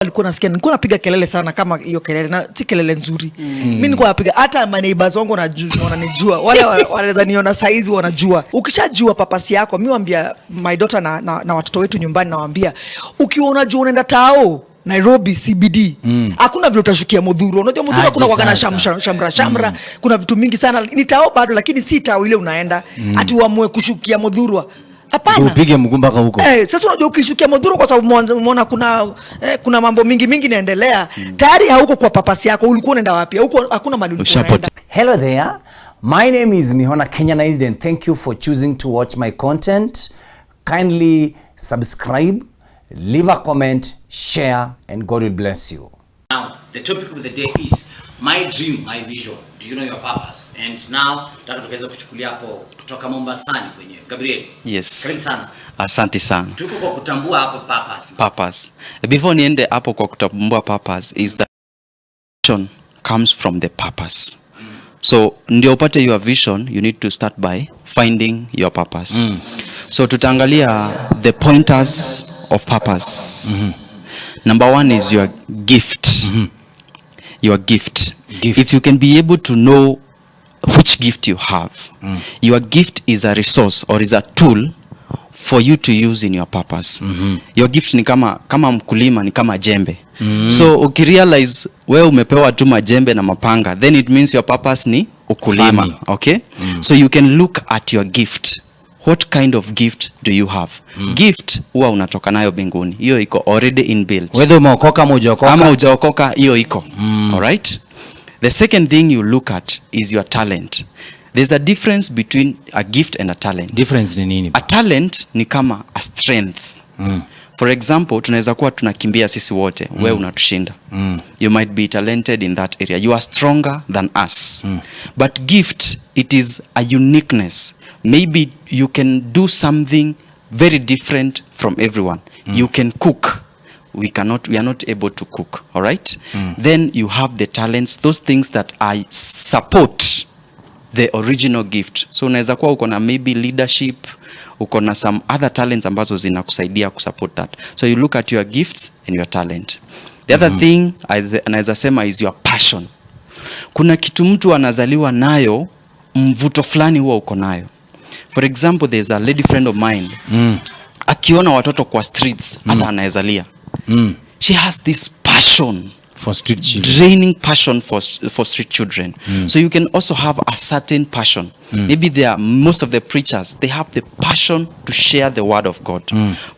Alikuwa nasikia nilikuwa napiga kelele sana kama hiyo kelele na si kelele nzuri. Mimi nilikuwa napiga hata my neighbors wangu wananijua. Wale wanaweza niona saizi wanajua. Ukishajua papasi yako, mimi waambia my daughter na watoto wetu nyumbani nawaambia ukiwa unajua unaenda tao Nairobi CBD. Hakuna vile utashukia Mudhuru. Unajua Mudhuru kuna wakana shamra. Kuna vitu mingi sana. Ni tao bado lakini si tao ile unaenda. Ati uamue kushukia Mudhuru. Hapana. Upige mguu mpaka huko. Sasa unajua ukishukia Mudhuru kwa sababu umeona kuna mambo mingi inaendelea. Tayari hauko kwa papasi yako. Ulikuwa unaenda wapi? Huko hakuna mahali ulikuwa unaenda. Hello there. My name is Mihona Kenyanized and thank you for choosing to watch my content. Kindly subscribe, leave a comment, share, and God will bless you. Now, the topic of the day is my dream, my vision. Do you know your purpose? And now, nataka tukaweza kuchukulia hapo kutoka Mombasani kwenye Gabriel. Yes. Karibu sana. Asante sana. Tuko kwa kutambua hapo purpose. Purpose. Before niende hapo kwa kutambua purpose is that vision comes from the purpose. So ndio upate your vision, you need to start by finding your purpose. So tutaangalia the pointers of purpose. Number one is your gift. Your gift. If you can be able to know which gift you have, your gift is a resource or is a tool for you to use in your purpose. Your gift ni kama mkulima ni kama jembe. So ukirealize wewe umepewa tu majembe na mapanga, then it means your purpose ni ukulima. Farming. Okay? So you can look at your gift. What kind of gift do you have? Gift huwa unatoka nayo mbinguni. Hiyo iko already inbuilt. Whether umeokoka ama hujaokoka. Ama hujaokoka hiyo iko. All right? The second thing you look at is your talent. There's a difference between a gift and a talent. Difference ni nini? A talent ni kama a strength. For example, tunaweza kuwa tunakimbia sisi wote, wewe unatushinda. You might be talented in that area. You are stronger than us. But gift, it is a uniqueness. Maybe you can do something very different from everyone. You can cook. We are not able to cook, all right? Then you have the talents, those things that I support the original gift. So unaweza kuwa uko na maybe leadership, uko na some other talents ambazo zinakusaidia kusupport that. So you look at your gifts and your talent. The other thing anaweza sema is your passion. Kuna kitu mtu anazaliwa nayo, mvuto fulani huwa uko nayo. For example, there's a lady friend of mine. Akiona watoto kwa streets, hata anaezalia. She has this passion for street children. Draining passion for street children. So you can also have a certain passion. Maybe most of the preachers, they have the passion to share the word of God.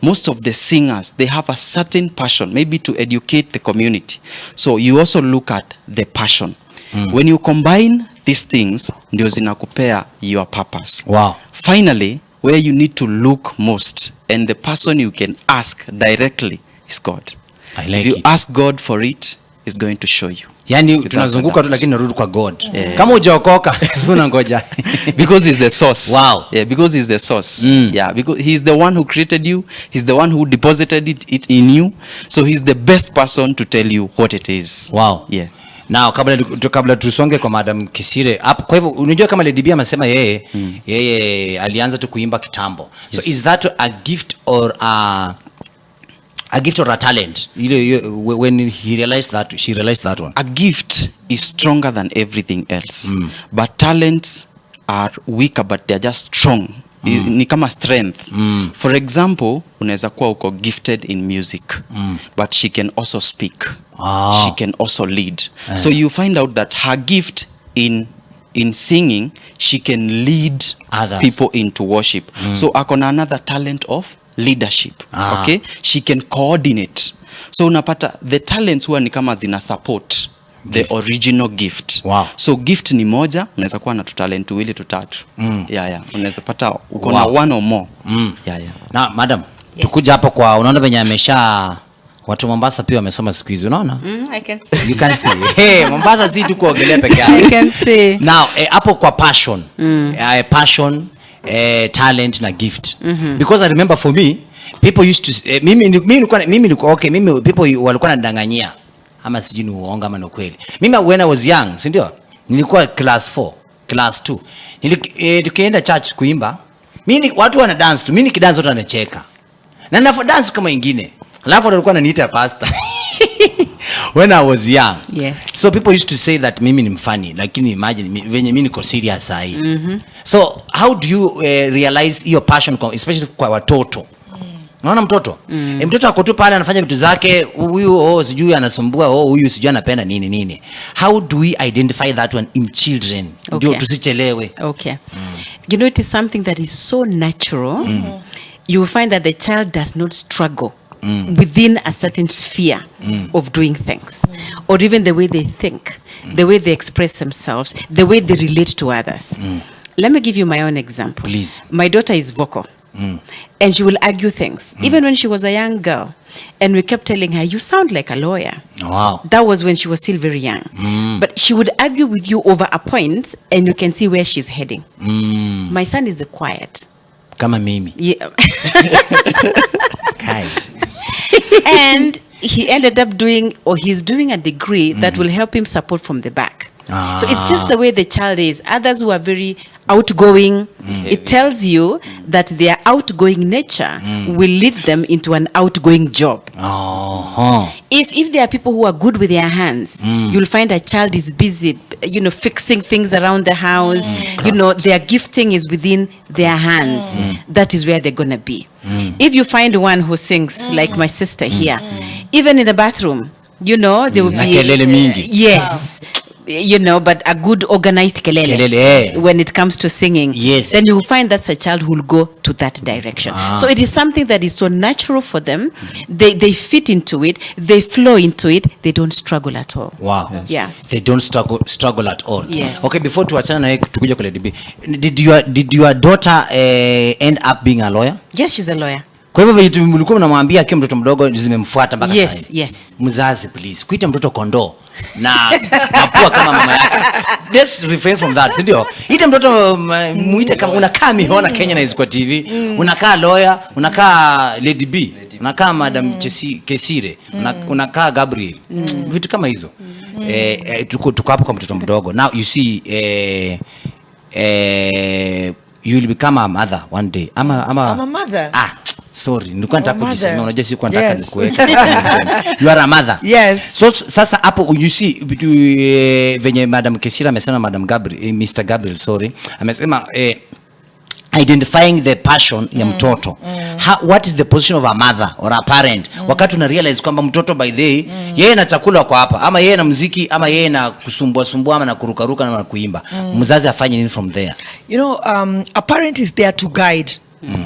Most of the singers, they have a certain passion, maybe to educate the community. So you also look at the passion. When you combine these things, ndio zinakupea your purpose. Wow. Finally, where you need to look most, and the person you can ask directly is God. I like if you it. ask God for it, He's going to show you. Yani tunazunguka tu lakini narudi kwa God. Kama hujaokoka suna ngoja. Because He's the source. Wow. Yeah, because He's the source. Yeah, because He's the one who created you. He's the one who deposited it in you. So He's the best person to tell you what it is. Wow. Yeah. Now kabla tusonge kwa Madam Kisire, kwa hivyo unajua kama Ladybee amesema yeye alianza tu kuimba kitambo. So Yes. is that a gift or a gift or a talent? When she realized that one. A gift is stronger than everything else. But talents are weaker, but they're just strong. Ni kama strength. For example, unaweza kuwa uko gifted in music, but she can also speak. She can also lead. So you find out that her gift in singing, she can lead others, people into worship. So akona another talent of leadership. Okay? She can coordinate. So unapata the talents huwa ni kama zina support the original gift. Wow. So gift ni moja, unaweza kuwa na talent tuwili tutatu. Unaweza pata uko na one or more. Na madam, tukuja hapo kwa unaona venye amesha watu Mombasa pia wamesoma siku hizi unaona? I can see. You can see. Hey, Mombasa si tu kuogelea peke yake. I can see. Now, hapo kwa passion. Passion, talent na gift. Because I remember for me, people used to people walikuwa wanadanganyia. Ama sijui ni uongo ama ni kweli. Mimi when I was young, si ndio? Nilikuwa class 4, class 2. Tukienda church kuimba, watu wana dance tu. Mimi nikidance watu wanacheka. Na ninapo dance kama ingine. Alafu alikuwa ananiita pastor. when I was young. Yes. So people used to say that mimi ni mfani, lakini imagine venye mimi niko serious sahi. So how do you realize your passion, especially kwa watoto? Unaona mtoto? Mtoto ako tu pale anafanya vitu zake, huyu sijui anasumbua, huyu sijui anapenda nini. How do we identify that one in children? Ndio tusichelewe. Okay. You know, it is something that is so natural. You will find that the child does not struggle within a certain sphere of doing things, or even the way they think, the way they express themselves, the way they relate to others. Let me give you my own example. Please. My daughter is vocal. And she will argue things. Even when she was a young girl, and we kept telling her, you sound like a lawyer. Wow. That was when she was still very young. But she would argue with you over a point, and you can see where she's heading. My son is the quiet. Kama mimi. Yeah. Kai. And he ended up doing, or he's doing a degree that will help him support from the back. So it's just the way the child is. Others who are very outgoing, it tells you that their outgoing nature will lead them into an outgoing job. If there are people who are good with their hands, you'll find a child is busy, fixing things around the house. Their gifting is within their hands. That is where they're going to be. If you find one who sings, like my sister here, even in the bathroom, they will be... Yes. But a good organized kelele when it comes to singing, then you will find that's a child who will go to that direction. So it is something that is so natural for them. They fit into it, they flow into it, they don't struggle at all. Wow. Yes. Yeah. They don't struggle at all. Yes. Okay, before tuachana na tukuja kwa Ladybee, did your daughter end up being a lawyer? Yes, she's a lawyer. Kwa hivyo mlikuwa mnamwambia akiwa mtoto mdogo zimemfuata mpaka sasa. Yes. Mzazi, please, kuita mtoto kondoo na mapua kama mama yake. Let's refrain from that, ndio? Ita mtoto muite kama unakaa Mihona Kenyanized kwa TV, unakaa lawyer, unakaa Ladybee, unakaa Madam Kesire, unakaa Gabriel. Vitu kama hizo. Tuko hapo kwa mtoto mdogo. Now you see you will become a mother one day. I'm a mother. Sorry, nilikuwa nataka kujisema, unajua sikuwa nataka nikuweke. You are a mother. Yes. So sasa hapo you see venye Madam Kesira amesema, Madam Gabriel, Mr. Gabriel, sorry, amesema identifying the passion ya mtoto. What is the position of a mother or a parent? Wakati una realize kwamba mtoto by day yeye na chakula kwa hapa, ama yeye na muziki, ama yeye na kusumbua ama na kurukaruka na kuimba. Mzazi afanye nini from there? A parent is there to guide,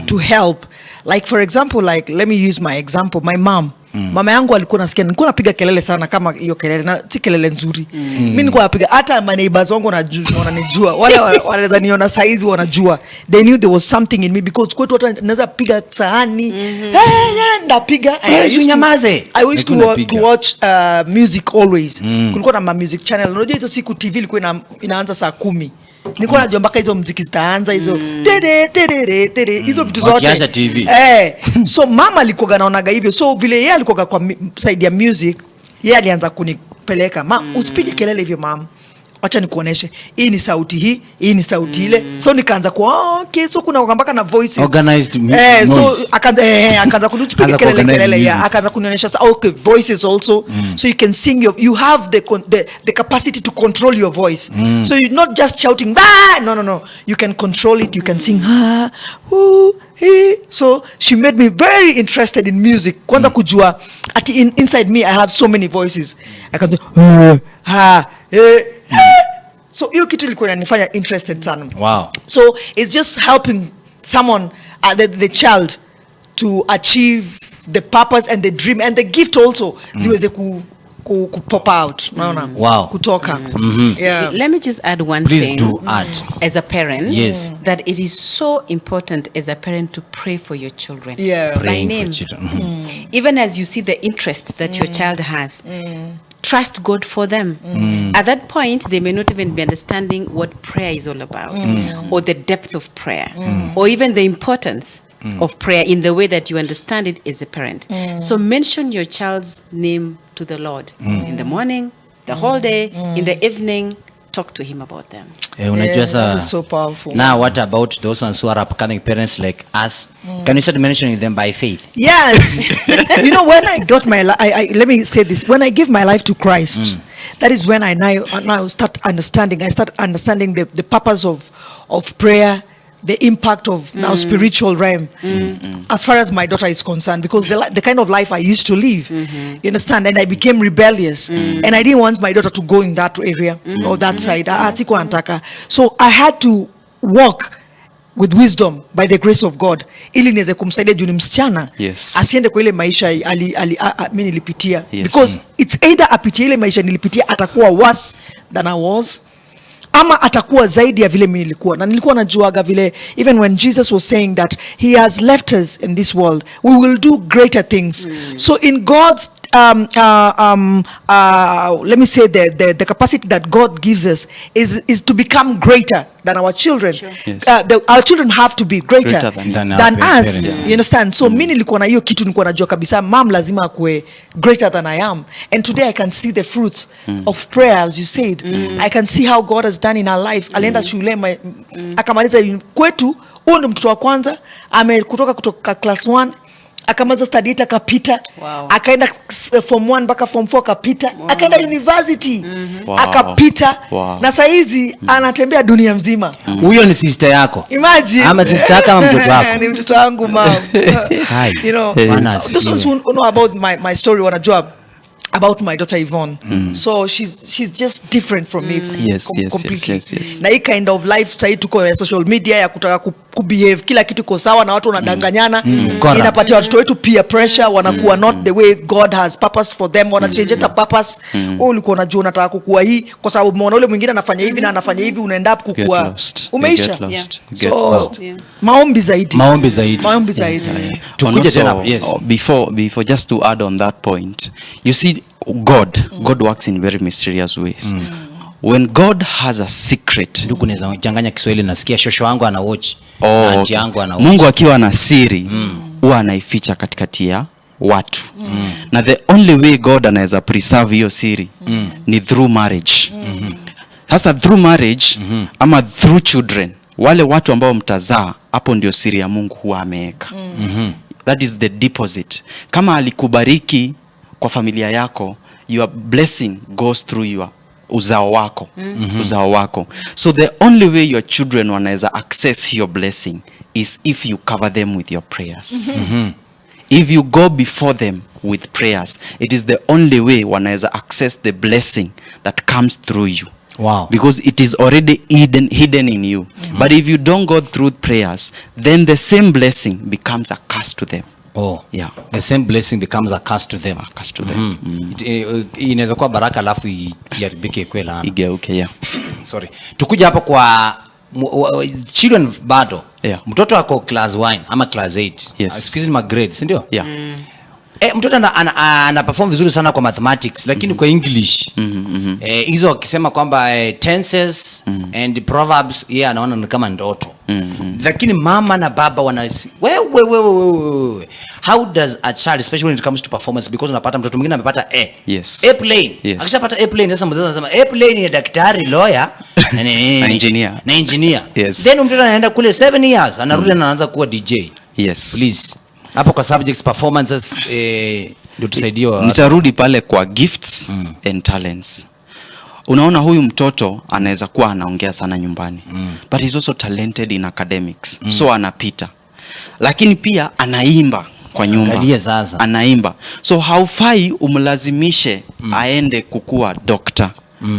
to help. Like for example, let me use my example. My mom. Mama yangu alikuwa nasikia nilikuwa napiga kelele sana, kama hiyo kelele na si kelele nzuri. Mimi nilikuwa napiga, hata my neighbors wangu wananijua. Wale wanaweza niona saizi wanajua. They knew there was something in me because kwetu hata naweza piga sahani. Ndapiga. I used to watch music always. Kulikuwa na music channel. Unajua hizo siku TV ilikuwa inaanza saa 10. Nilikuwa najua mpaka hizo muziki zitaanza hizo hizo vitu zote TV. So mama alikuwa naonaga hivyo, so vile yeye alikuwa kwa side ya music, yeye alianza kunipeleka, usipige kelele hivyo mama, acha nikuoneshe hii ni sauti hii ni sauti ile. So nikaanza kwa okay, so kuna mpaka na voices organized noise. So akaanza kunipige kelele akaanza kunionyesha okay, voices also. So you can sing you have the capacity to control your voice. So you're not just shouting no, you can control it, you can sing So she made me very interested in music. Kwanza kujua ati inside me I have so many voices. I can say so hiyo kitu ilikuwa inanifanya interested sana. Wow. So it's just helping someone, the child, to achieve the purpose and the dream and the gift also ziweze ku pop out. Wow. Kutoka. Yeah. Let me just add one Please thing. do add. As a parent, yes, that it is so important as a parent to pray for your children. Yeah. Praying by name. for children. Even as you see the interest that your child has, trust God for them. At that point, they may not even be understanding what prayer is all about, or the depth of prayer, or even the importance of prayer in the way that you understand it as a parent. So mention your child's name to the Lord in the morning, the whole day, in the evening. talk to him about them. Unajua that is so powerful. Now what about those ones who are upcoming parents like us? Can you start mentioning them by faith? Yes. You know, when I got my let me say this. When I give my life to Christ, that is when I now start understanding. I start understanding the purpose of prayer, the impact of now spiritual realm, as far as my daughter is concerned, because the kind of life I used to live, you understand, and I became rebellious, and I didn't want my daughter to go in that area or that side. So I had to walk with wisdom by the grace of God, ili niweze kumsaidia juu ni msichana asiende kwa ile maisha mimi nilipitia, because it's either apitie ile maisha nilipitia atakuwa worse than I was, ama atakuwa zaidi ya vile mimi nilikuwa. Na nilikuwa najuaga vile, even when Jesus was saying that he has left us in this world, we will do greater things. So in God's let me say the capacity that God gives us is to become greater than our children. Our children have to be greater than us. You understand? So mimi nilikuwa na hiyo kitu, nilikuwa najua kabisa mom lazima akue greater than I am. And today I can see the fruits of prayer, as you said. I can see how God has done in our life. Alienda shule akamaliza kwetu, huyo ndo mtoto wa kwanza kutoka class 1 akamaliza study akapita, akaenda form 1 mpaka form 4 akapita, akaenda university akapita, na saa hizi anatembea dunia mzima. Huyo ni sister yako? Imagine. Ama sister yako ama mtoto wako? Ni mtoto wangu mom. You know, those ones who know about my story wanajua about my daughter Yvonne. So she's just different from me completely. Yes. Na hii kind of life sasa tuko social media ya kutaka kubehave kila kitu ko sawa na watu wanadanganyana, inapatia watoto wetu peer pressure, wanakuwa not the way God has purpose for them, wana change the purpose. Ulikuwa unajua unataka kukua hii kwa sababu umeona yule mwingine anafanya hivi na anafanya hivi, unaenda up kukua umeisha. So maombi zaidi. Tukuje tena before just to add on that point, you see God works in very mysterious ways. When God has a secret, ndugu naweza changanya Kiswahili, nasikia shosho wangu ana watch na aunti yangu ana watch. Mungu akiwa na siri huwa anaificha katikati ya watu. Na the only way God anaweza preserve hiyo siri ni through marriage. Sasa through marriage ama through children, wale watu ambao mtazaa, hapo ndio siri ya Mungu huwa ameweka. That is the deposit. Kama alikubariki kwa familia yako, your blessing goes through your uzao wako. Uzao wako. So the only way your children wanaweza access your blessing is if you cover them with your prayers. If you go before them with prayers, it is the only way wanaweza access the blessing that comes through you. Wow. Because it is already hidden in you. But if you don't go through prayers, then the same blessing becomes a curse to them. The same blessing becomes a curse to them. Inaweza kuwa baraka alafu iharibike kwela. Igeuke, Sorry. Tukuja hapa kwa children bado. Mtoto ako class 1 ama class 8. Excuse me, grade, si ndio? Mtoto ana perform vizuri sana kwa mathematics, lakini kwa English hizo akisema kwamba tenses and proverbs yeye anaona ni kama ndoto. Lakini mama na baba wewe, how does a child, especially when it comes to performance, because unapata mtoto mwingine amepata A. A plane. Akishapata A plane, sasa mzazi anasema A plane ni daktari, lawyer na engineer. Then mtoto anaenda kule 7 years anarudi na anaanza kuwa DJ. Please. Hapo kwa subjects performances ndio tusaidiwe. Nitarudi pale kwa gifts and talents. Unaona huyu mtoto anaweza kuwa anaongea sana nyumbani, but he's also talented in academics. So anapita. Lakini pia anaimba kwa nyumba. Anaimba. So haufai umlazimishe aende kukua doctor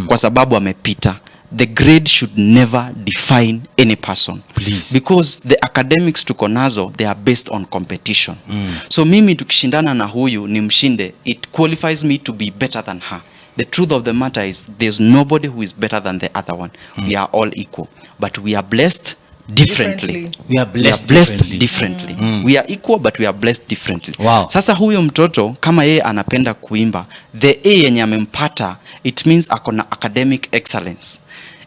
kwa sababu amepita. The grade should never define any person. Please. Because the academics tuko nazo, they are based on competition. So mimi tukishindana na huyu ni mshinde, it qualifies me to be better than her. The truth of the matter is there's nobody who is better than the other one. We are all equal, but we are blessed differently. We are blessed differently. We are equal, but we are blessed differently. Wow. Sasa huyo mtoto kama yeye anapenda kuimba, the A yenye amempata, it means akona academic excellence.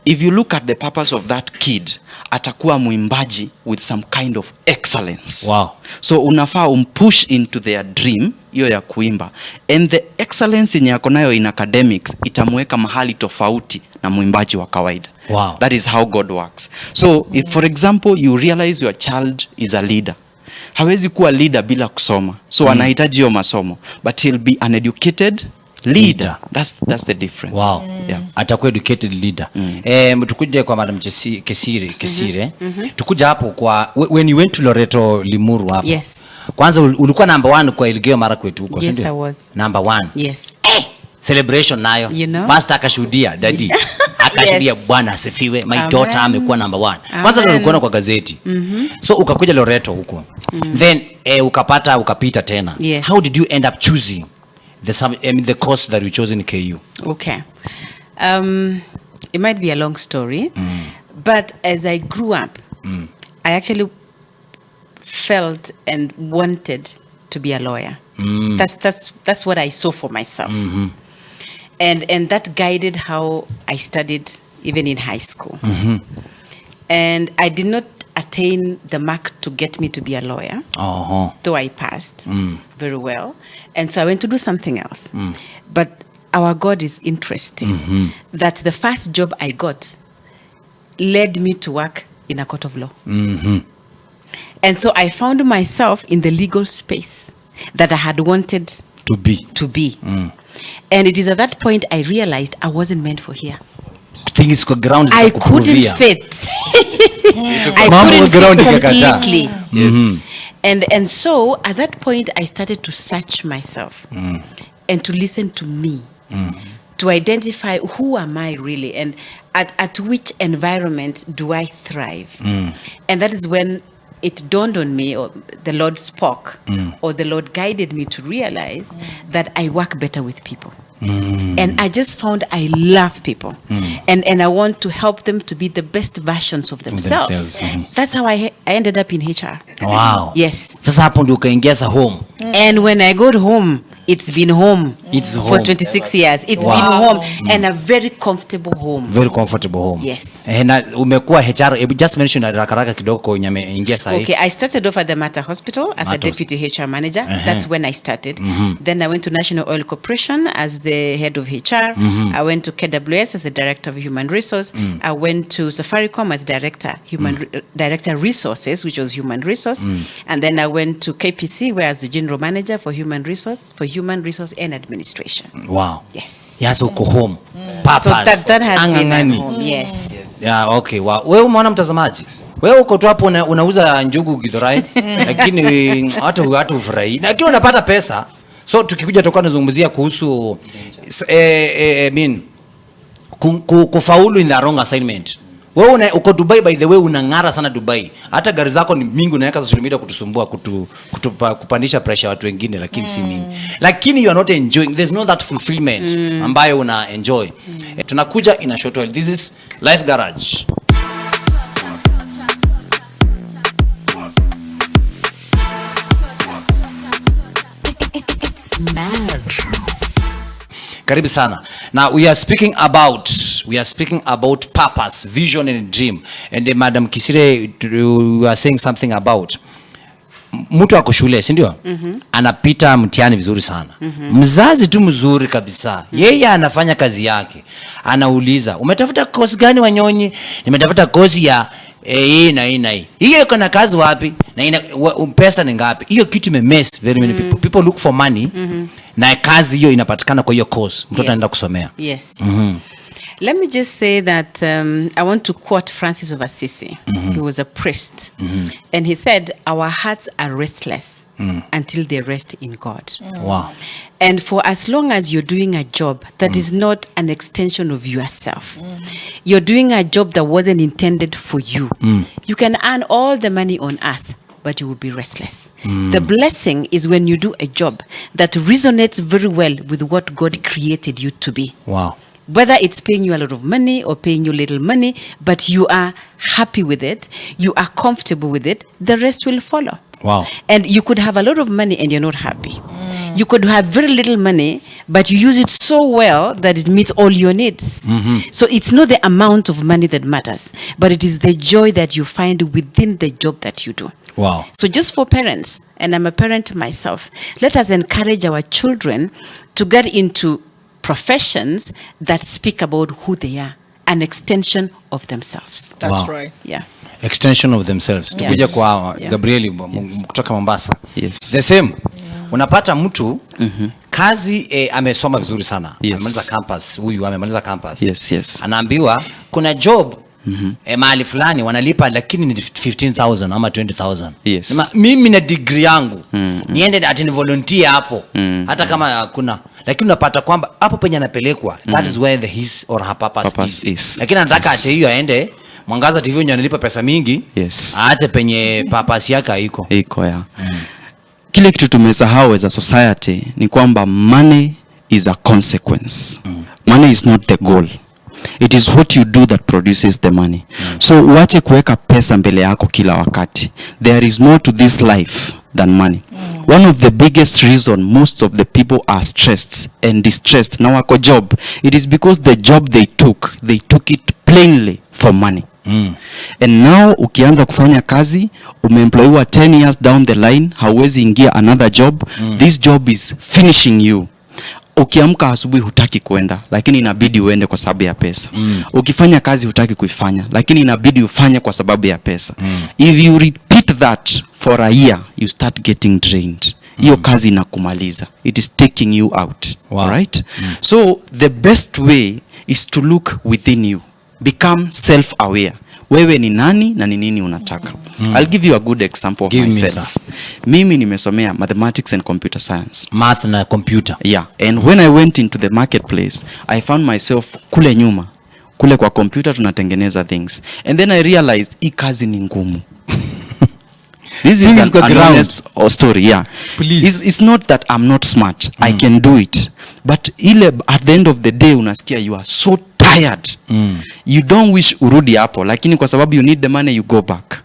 if you look at the purpose of that kid, atakuwa mwimbaji with some kind of excellence. Wow. So unafaa umpush into their dream hiyo ya kuimba, and the excellence yenye yako nayo in academics itamweka mahali tofauti na mwimbaji wa kawaida. Wow. That is how God works. So if for example you realize your child is a leader, hawezi kuwa leader bila kusoma, so anahitaji hiyo masomo, but he'll be an educated leader. That's the difference. Wow. Yeah. Atakuwa educated leader. Tukuje kwa Madam Kesire. Tukuja hapo kwa when you went to Loreto Limuru hapo. Yes. Kwanza ulikuwa number 1 kwa Elgeyo Marakwet huko, Yes, ndio? I was. Number 1. Yes. Celebration nayo. You know? Master akashuhudia, daddy. Akashuhudia, Yes. Bwana asifiwe. My Amen. daughter amekuwa number 1. Kwanza ndio Amen. ulikuwa kwa gazeti. So ukakuja Loreto huko. Then ukapita tena. Yes. How did you end up choosing the course that you chose in KU? Okay. It might be a long story, but as I grew up, I actually felt and wanted to be a lawyer. That's what I saw for myself. And that guided how I studied even in high school. And I did not attain the mark to get me to be a lawyer, though I passed very well. And so I went to do something else. But our God is interesting, that the first job I got led me to work in a court of law. And so I found myself in the legal space that I had wanted to be. And it is at that point I realized I wasn't meant for here. Things go ground. I couldn't fit. I couldn't fit completely. Yes. And so at that point I started to search myself and to listen to me, to identify who am I really, and at which environment do I thrive. And that is when it dawned on me, or the Lord spoke, or the Lord guided me to realize that I work better with people. And I just found I love people, and I want to help them to be the best versions of themselves. That's how I ended up in HR. Wow. Yes. Sasa hapo ndio ukaingia sa home. And when I got home, it's been home. It's for home. 26 years. It's Wow. been home, and a very comfortable home. Very comfortable home. Yes. Na umekuwa HR, just mention haraka kidogo kwenye ameingia sasa. Okay, I started off at the Mater Hospital as a Mater. deputy HR manager. That's when I started. Then I went to National Oil Corporation as the head of HR. I went to KWS as the director of human resource. I went to Safaricom as director director resources, which was human resource. And then I went to KPC, where as the general manager for human resource and administration. Wow. Yes. Yes, uko home. Papas. So that has been Angangani. at home. Yes. Yeah, okay. Wow. Wewe umeona mtazamaji? Wewe uko tu hapo unauza njugu Githurai, lakini watu ufurahi. Lakini unapata pesa. So tukikuja tutakuwa tunazungumzia kuhusu kufaulu in the wrong assignment. Wewe uko Dubai, by the way, unang'ara sana Dubai. Hata gari zako ni mingi, unaweka social media kutusumbua, kupandisha pressure watu wengine, lakini si mimi. Lakini you are not enjoying. There's no that fulfillment ambayo una enjoy. Tunakuja in a short while. This is Life Garage. Karibu sana. Now we are speaking about purpose, vision and dream. And Madam Kesire, you are saying something about mtu ako shule, si ndio? Anapita mtihani vizuri sana. Mzazi tu mzuri kabisa. Yeye anafanya kazi yake. Anauliza, "Umetafuta course gani Wanyonyi?" "Nimetafuta course ya hii na hii na hii." "Hiyo iko na kazi wapi? Na pesa ni ngapi?" Hiyo kitu imemess very many people. People look for money. Na kazi hiyo inapatikana kwa hiyo course. Mtoto anaenda kusomea. Yes. Let me just say that I want to quote Francis of Assisi. He was a priest. And he said, "Our hearts are restless until they rest in God." Wow. And for as long as you're doing a job that is not an extension of yourself, you're doing a job that wasn't intended for you, you can earn all the money on earth, but you will be restless. The blessing is when you do a job that resonates very well with what God created you to be. Wow. Whether it's paying you a lot of money or paying you little money, but you are happy with it, you are comfortable with it, the rest will follow. Wow. And you could have a lot of money and you're not happy. You could have very little money, but you use it so well that it meets all your needs. So it's not the amount of money that matters, but it is the joy that you find within the job that you do. Wow. So just for parents, and I'm a parent myself, let us encourage our children to get into professions that speak about who they are, an extension of themselves. That's Wow. right. Yeah. Extension of themselves. Yes. Tukuja kwa Yeah. Gabrieli kutoka Mombasa. Yes. The same. Unapata mtu kazi amesoma vizuri sana. Yes. Amemaliza campus, huyu amemaliza campus. Yes. Anaambiwa kuna job mahali fulani wanalipa lakini ni 15,000 ama 20,000. Yes. Sema, mimi na degree yangu niende ati ni volunteer hapo hata kama hakuna, lakini unapata kwamba hapo penye anapelekwa that is where his or her purpose is. Lakini anataka ati hiyo aende Mwangaza TV wenye analipa pesa mingi. Yes. Aache penye purpose yake iko. Ya. Kile kitu tumesahau as a society ni kwamba money is a consequence. Money is not the goal. It is what you do that produces the money. So uache kuweka pesa mbele yako kila wakati. There is more to this life than money. One of the biggest reason most of the people are stressed and distressed na wako job, it is because the job they took it plainly for money. And now ukianza kufanya kazi, umeemployiwa 10 years down the line, hauwezi ingia another job. This job is finishing you. Ukiamka asubuhi hutaki kwenda, lakini inabidi uende kwa sababu ya pesa. Ukifanya kazi hutaki kuifanya, lakini inabidi ufanye kwa sababu ya pesa. If you repeat that for a year, you start getting drained. Hiyo kazi inakumaliza. It is taking you out. Wow. Right? So the best way is to look within you. Become self-aware. Wewe ni nani na ni nini unataka. I'll give you a good example of myself. Mimi nimesomea mathematics and computer science. Math na computer. Yeah. And when I went into the marketplace, I found myself kule nyuma. Kule kwa computer tunatengeneza things. And then I realized hii kazi ni ngumu. This is an honest story, yeah. Please. It's not that I'm not smart. I can do it. But at the end of the day unasikia you are so tired. You don't wish urudi hapo, lakini kwa sababu you need the money you go back.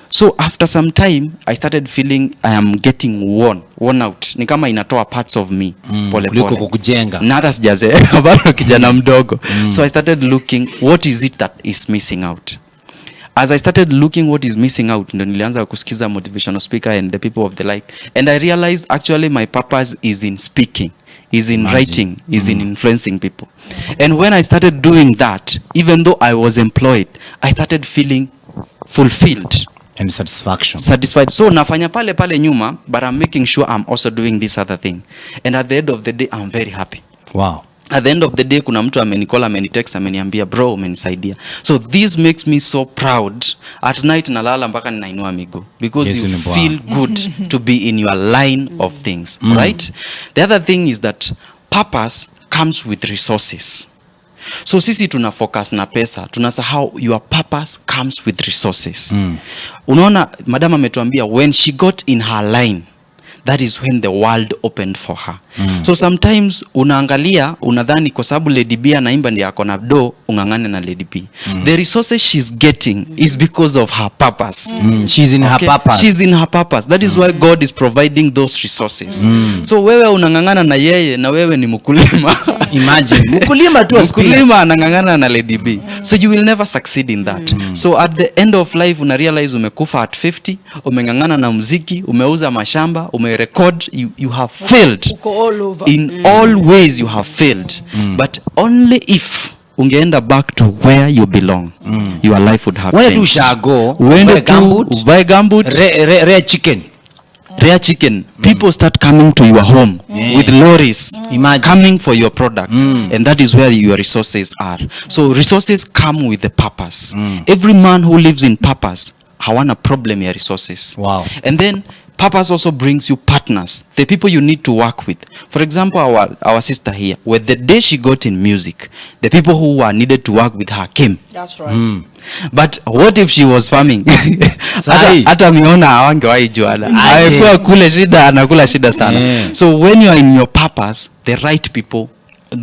So after some time I started feeling I am getting worn out. Ni kama inatoa parts of me pole pole. Kukujenga. Na hata sijazeeka bado kijana mdogo. So I started looking what is it that is missing out. As I started looking what is missing out, ndo nilianza kusikiza motivational speaker and the people of the like, and I realized actually my purpose is in speaking, is in writing, is in influencing people. And when I started doing that, even though I was employed, I started feeling fulfilled and satisfied. So nafanya pale nyuma, but I'm making sure I'm also doing this other thing, and at the end of the day I'm very happy. Wow. At the end of the day kuna mtu amenicall, amenitext, ameniambia bro umenisaidia. So this makes me so proud. At night nalala mpaka ninainua miguu because Yes, you feel good to be in your line of things, right? The other thing is that purpose comes with resources. So sisi tuna focus na pesa, tunasahau your purpose comes with resources. Unaona madam ametuambia when she got in her line, that is when the world opened for her. So sometimes unaangalia unadhani kwa sababu Ladybee anaimba ndiye ako na do ungangane na Ladybee. The resources she's getting is because of her purpose. She's in her purpose. She's in her purpose. That is why God is providing those resources. So wewe unangangana na yeye na wewe ni mkulima. Imagine. Mkulima tu mkulima anangangana na Ladybee. So you will never succeed in that. So at the end of life una realize umekufa at 50, umengangana na muziki, umeuza mashamba, umerecord, you have failed. All over. In all ways you have failed. But only if ungeenda back to where you belong, your life would have changed. When you shall go, buy gambut, rare chicken. Rare chicken. People start coming to your home with lorries, coming for your products, and that is where your resources are. So resources come with the purpose. Every man who lives in purpose hawana problem ya resources. Wow. And then purpose also brings you partners, the people you need to work with. For example, our sister here, with the day she got in music, the people who were needed to work with her came. That's right. But what if she was farming? Hata Mihona hawangewahi juana. Haikuwa kule shida, anakula shida sana. So when you are in your purpose, the right people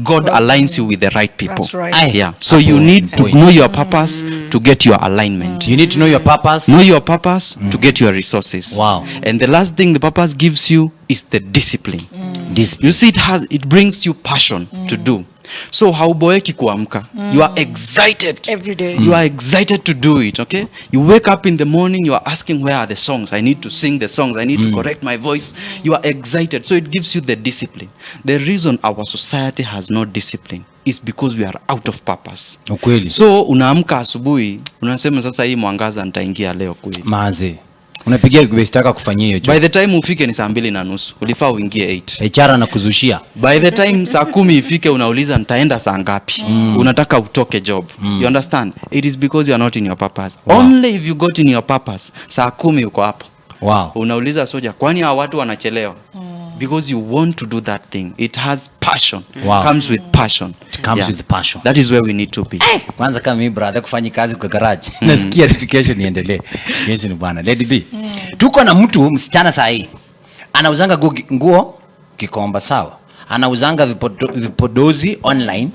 God aligns you with the right people. That's right. Yeah. So you need to know your purpose to get your alignment. You need to know your purpose. Know your purpose to get your resources. Wow. And the last thing the purpose gives you is the discipline. Discipline. You see, it brings you passion to do. So hauboeki kuamka. You are excited Every day. You are excited to do it. Okay, you wake up in the morning, you are asking, where are the songs? I need to sing the songs, I need to correct my voice. You are excited, so it gives you the discipline. The reason our society has no discipline is because we are out of purpose. Ukweli. So unaamka asubuhi unasema sasa hii mwangaza nitaingia leo kweli. Manze. Unapigia kubestaka kufanyia hiyo. By the time ufike ni 2:30, ulifaa uingie 8. HR na kuzushia. By the time saa 10 ifike unauliza nitaenda saa ngapi. Unataka utoke job. You understand? It is because you are not in your purpose. Wow. Only if you got in your purpose, saa 10 uko hapo. Wow. Unauliza soja, kwani hao watu wanachelewa? Because you want to do that thing. It has passion. Wow. Comes with passion. It comes with passion. That is where we need to be. Kwanza kama mimi brother kufanya kazi kwa garage. Nasikia education iendelee. Yesu ni bwana. Ladybee. Tuko na mtu msichana saa hii. Anauzanga nguo Kikomba, sawa. Anauzanga vipodozi online.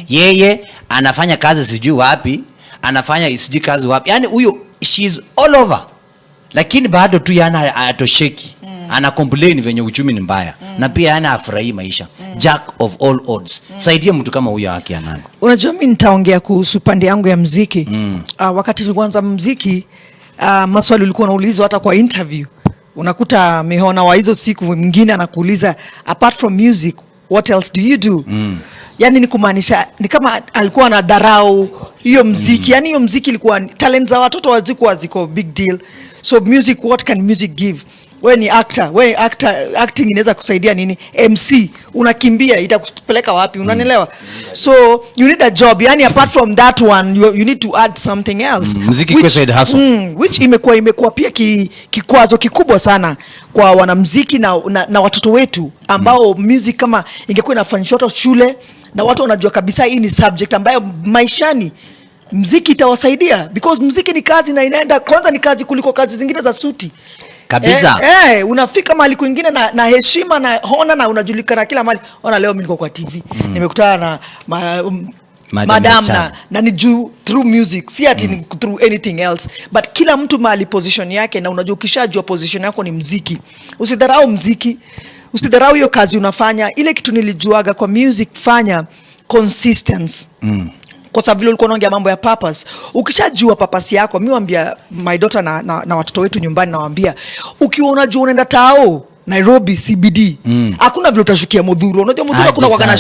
Yeye anafanya kazi sijui wapi, anafanya sijui kazi wapi. Yaani huyo she's all over. Lakini bado tu yana atosheki. Ana complain venye uchumi ni mbaya. Na pia yana afurahi maisha. Jack of all odds. Saidia mtu kama huyo haki ya nani? Unajua mimi nitaongea kuhusu pande yangu ya muziki. Wakati nilianza muziki, maswali ulikuwa unaulizwa hata kwa interview. Unakuta Mihona wa hizo siku mwingine anakuuliza, apart from music, what else do you do? Yani ni kumaanisha ni kama alikuwa anadharau hiyo muziki. Yani hiyo muziki ilikuwa talent za watoto wazikuwa ziko big deal. So music, what can music give? Wewe ni actor, acting inaweza kusaidia nini? MC, unakimbia itakupeleka wapi? Unanielewa? So you need a job. Yani apart from that one, you need to add something else. Muziki kwa side hustle. Which imekuwa pia kikwazo kikubwa sana kwa wanamuziki na watoto wetu ambao music kama ingekuwa inafanyishwa shule na watu wanajua kabisa hii ni subject ambayo maishani muziki itawasaidia, because muziki ni kazi na inaenda kwanza, ni kazi kuliko kazi zingine za suti. Kabisa. Unafika mahali kwingine na heshima na hona na unajulikana kila mahali. Ona leo mimi niko kwa TV. Nimekutana na madam na ni through music. Si ati ni through anything else. But kila mtu mahali position yake, na unajua ukishajua position yako ni muziki. Usidharau muziki. Usidharau hiyo kazi unafanya. Ile kitu nilijuaga kwa music, fanya consistency. Kwa sababu vile ulikuwa unaongea mambo ya purpose. Ukishajua purpose yako, mimi waambia my daughter na watoto wetu nyumbani, nawaambia ukiwa unajua unaenda tao Nairobi CBD, hakuna vile utashukia Mudhuru. Unajua Mudhuru kuna wakana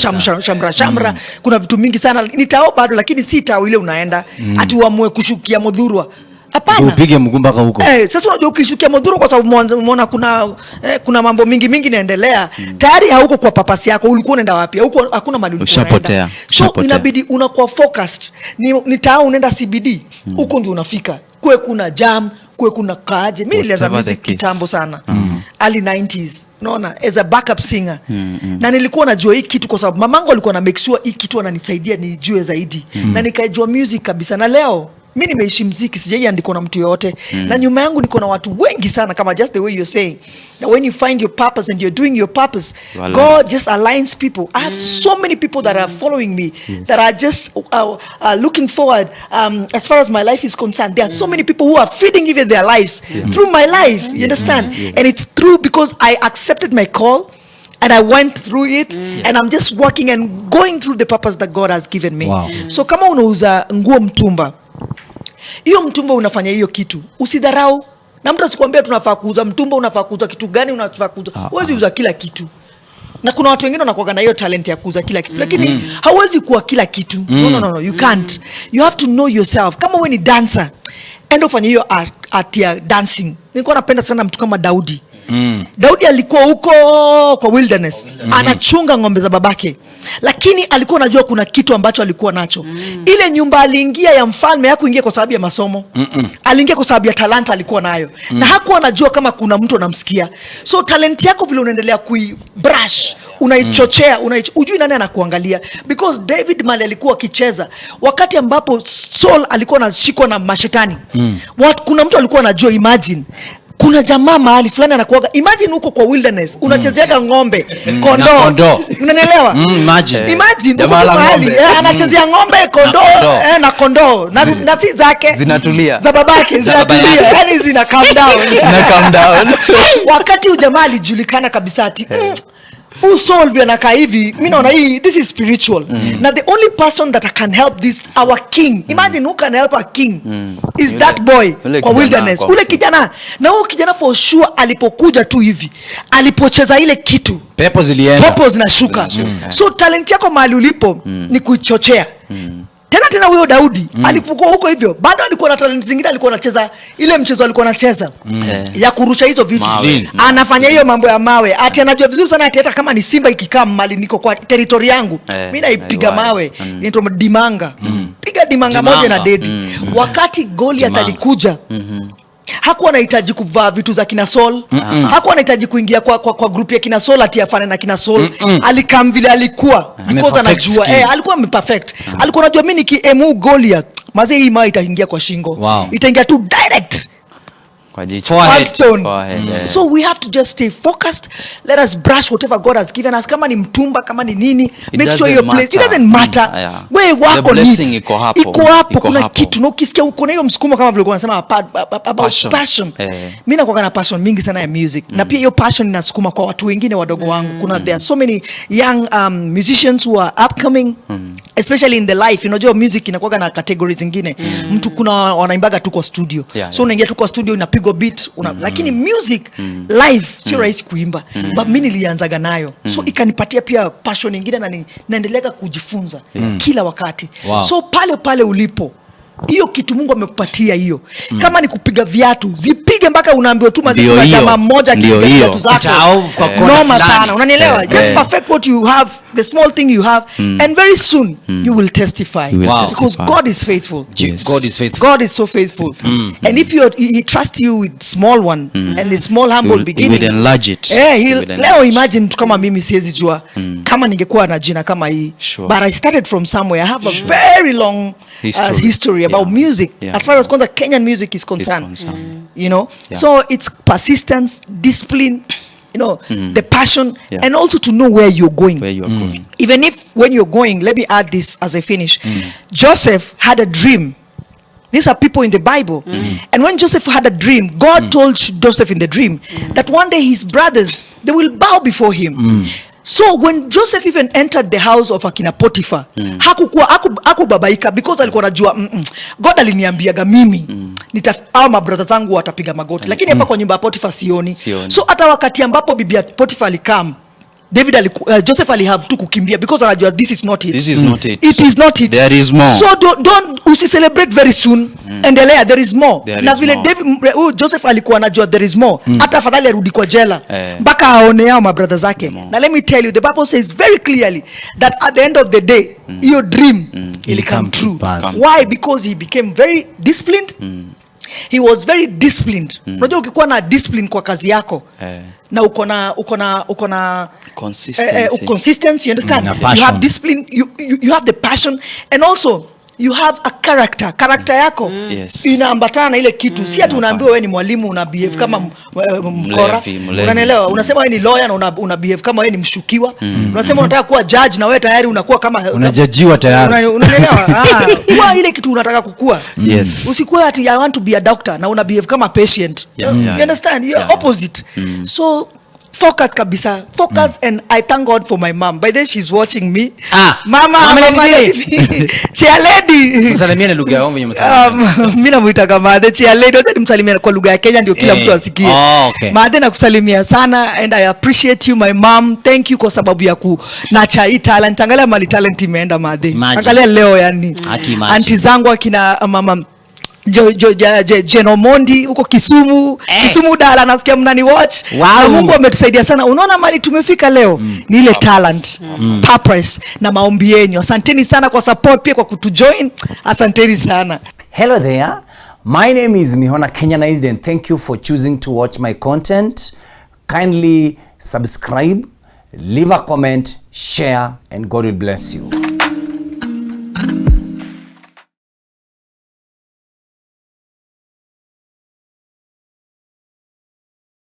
shamra, kuna vitu mingi sana. Ni tao bado, lakini si tao ile unaenda ati uamue kushukia Mudhuru. Hapana. Upige mguu mpaka huko. Sasa unajua ukishukia Mudhuru kwa sababu umeona kuna mambo mingi inaendelea. Tayari hauko kwa papasi yako. Ulikuwa unaenda wapi? Huko hakuna mahali ulikuwa unaenda. So inabidi unakuwa focused. Ni tao unaenda CBD. Huko ndio unafika. Kwe kuna jam, kwe kuna kaje. Mimi nilianza music kitambo sana. Early 90s. Unaona, as a backup singer. Na nilikuwa najua hii kitu kwa sababu mamangu alikuwa na make sure hii kitu ananisaidia nijue zaidi. Na nikaijua music kabisa. Na leo mimi nimeishi muziki, sijaiandikwa na mtu yote. Na nyuma yangu niko na watu wengi sana, kama just the way you're saying. Now when you find your purpose and you're doing your purpose, God just aligns people. I have so many people that are following me, that are just looking forward as far as my life is concerned. There are so many people who are feeding even their lives through my life. You understand? And it's true because I accepted my call. And I went through it, and I'm just working and going through the purpose that God has given me. Wow. So kama unauza nguo mtumba, hiyo mtumba unafanya hiyo kitu, usidharau. Na mtu asikwambia tunafaa kuuza mtumba, unafaa kuuza kitu gani, unafaa kuuza. Huwezi uza kila kitu. Na kuna watu wengine wanakuwa na hiyo talent ya kuuza kila kitu, lakini hauwezi kuwa kila kitu. No, you can't. You have to know yourself. Kama wewe ni dancer, enda ufanye hiyo art ya dancing. Nilikuwa napenda sana mtu kama Daudi. Daudi alikuwa huko kwa wilderness, anachunga ng'ombe za babake, lakini alikuwa anajua kuna kitu ambacho alikuwa nacho. Ile nyumba aliingia ya mfalme, hakuingia kwa sababu ya masomo. Aliingia kwa sababu ya talanta alikuwa nayo. Na hakuwa anajua kama kuna mtu anamsikia. So talent yako vile unaendelea kuibrush, unaichochea, ujui nani anakuangalia. Because David mali alikuwa akicheza wakati ambapo Saul alikuwa anashikwa na mashetani. Kuna mtu alikuwa anajua, imagine kuna jamaa mahali fulani anakuaga, imagine uko kwa wilderness unachezeaga ng'ombe, kondoo, unanielewa? Imagine Uko mahali anachezea ng'ombe, kondoo na kondoo na si zake Zinatulia. za babake zinatulia, yani zina calm down. Wakati ujamaa alijulikana kabisa ati usolve anakaa hivi, mimi naona hii, this is spiritual. Na the only person that can help this, our king, imagine who can help our king is that boy kwa wilderness, ule kijana. Na huyo kijana for sure alipokuja tu hivi, alipocheza ile kitu, pepo zinashuka. So talent yako mahali ulipo ni kuichochea. Tena huyo Daudi alipokuwa huko hivyo, bado alikuwa na talent zingine, alikuwa anacheza ile mchezo, alikuwa anacheza ya kurusha hizo vitu, anafanya hiyo mambo ya mawe, ati anajua vizuri sana ati hata kama ni simba ikikaa mali niko kwa territory yangu, mimi naipiga mawe, inaitwa dimanga, piga dimanga moja na dedi. Wakati Goliath alikuja, hakuwa anahitaji kuvaa vitu za kina Saul, hakuwa anahitaji kuingia kwa group ya kina Saul ati afane na kina Saul. Alikam vile alikuwa, because anajua alikuwa perfect. Alikuwa anajua mimi nikiemu Goliath, mazee hii mawe itaingia kwa shingo, itaingia tu direct forehead. So we have to just stay focused. Let us brush whatever God has given us. Kama ni mtumba, kama ni nini, make sure your place, it doesn't matter. Wewe wako needs iko hapo, kuna kitu. Na ukisikia uko na hiyo msukumo, kama vile unasema about passion. Mimi nakuwa na passion mingi sana ya music. Na pia hiyo passion inasukuma kwa watu wengine wadogo wangu. There are so many young musicians who are upcoming, especially in the life. Unajua music inakuwa na categories zingine. Mtu kuna wanaimbaga tu kwa studio. So unaingia tu kwa studio unapigwa beat, lakini music live sio rahisi kuimba. But mimi nilianzaga nayo, so ikanipatia pia passion nyingine, na naendelea kujifunza kila wakati. So pale ulipo, hiyo kitu Mungu amekupatia hiyo. Kama ni kupiga viatu, zipige mpaka unaambiwa tu maziki kwa jamaa mmoja akipiga viatu zako. Noma sana, unanielewa? Just perfect what you have, the small thing you have, and very soon you will testify. Because God is faithful. God is so faithful. And if he trusts you with small one, and the small humble beginnings, he will enlarge it. Leo imagine kama mimi siwezi jua kama ningekuwa na jina kama hii. But I started from somewhere. I have a very long history about music, as far as Kenyan music is concerned. You know, so it's persistence, discipline, you know, the passion, and also to know where you're going. Even if when you're going, let me add this as I finish. Joseph had a dream. These are people in the Bible. And when Joseph had a dream, God told Joseph in the dream that one day his brothers, they will bow before him. So when Joseph even entered the house of akina Potiphar, hakubabaika, because alikuwa anajua God aliniambiaga mimi au mabrother zangu watapiga magoti, lakini hapa kwa nyumba ya Potiphar sioni. So hata wakati ambapo bibi ya Potiphar alikam, Joseph alihave tu kukimbia, because anajua this is not it. This is not it. It is not it. There is more. So don't celebrate very soon. Endelea, there is more. Na vile Joseph alikuwa anajua there is more. Hata afadhali arudi kwa jela mpaka aone hao mabrother zake. Na let me tell you, the Bible says very clearly that at the end of the day, your dream will come true. Why? Because he became very disciplined. He was very disciplined. Unajua ukikuwa na discipline kwa kazi yako, na uko na consistency, you understand? You have discipline, you have the passion, and also you have a character. Character yako inaambatana na ile kitu. Si ati unaambiwa wewe ni mwalimu una behave kama mkora. Unanielewa? Unasema wewe ni lawyer na una behave kama wewe ni mshukiwa. Unasema unataka kuwa judge na wewe tayari unakuwa kama unajajiwa tayari. Unanielewa? Kwa ile kitu unataka kukua. Usikuwe ati I want to be a doctor na una behave kama patient. You understand? You are opposite. So focus kabisa, focus. And I thank God for my mom. By the way, she's watching me. Mama Chia Lady. Msalimia lugha yao mwenye mimi namuita kama the Chia Lady. Wote nimsalimia kwa lugha ya Kenya ndio kila mtu asikie. Maade nakusalimia sana, and I appreciate you my mom. Thank you kwa sababu ya kunacha hii talent. Angalia mali talent imeenda Maade. Angalia leo yani. Aunti zangu akina mama Genomondi huko Kisumu, Kisumu Dala, nasikia mnani watch. Na Mungu ametusaidia sana. Unaona mali tumefika leo ni ile talent, purpose na maombi yenu. Asanteni sana kwa support, pia kwa kutujoin. Asanteni sana. Hello there. My name is Mihona Kenyanized, and thank you for choosing to watch my content. Kindly subscribe, leave a comment, share, and God will bless you.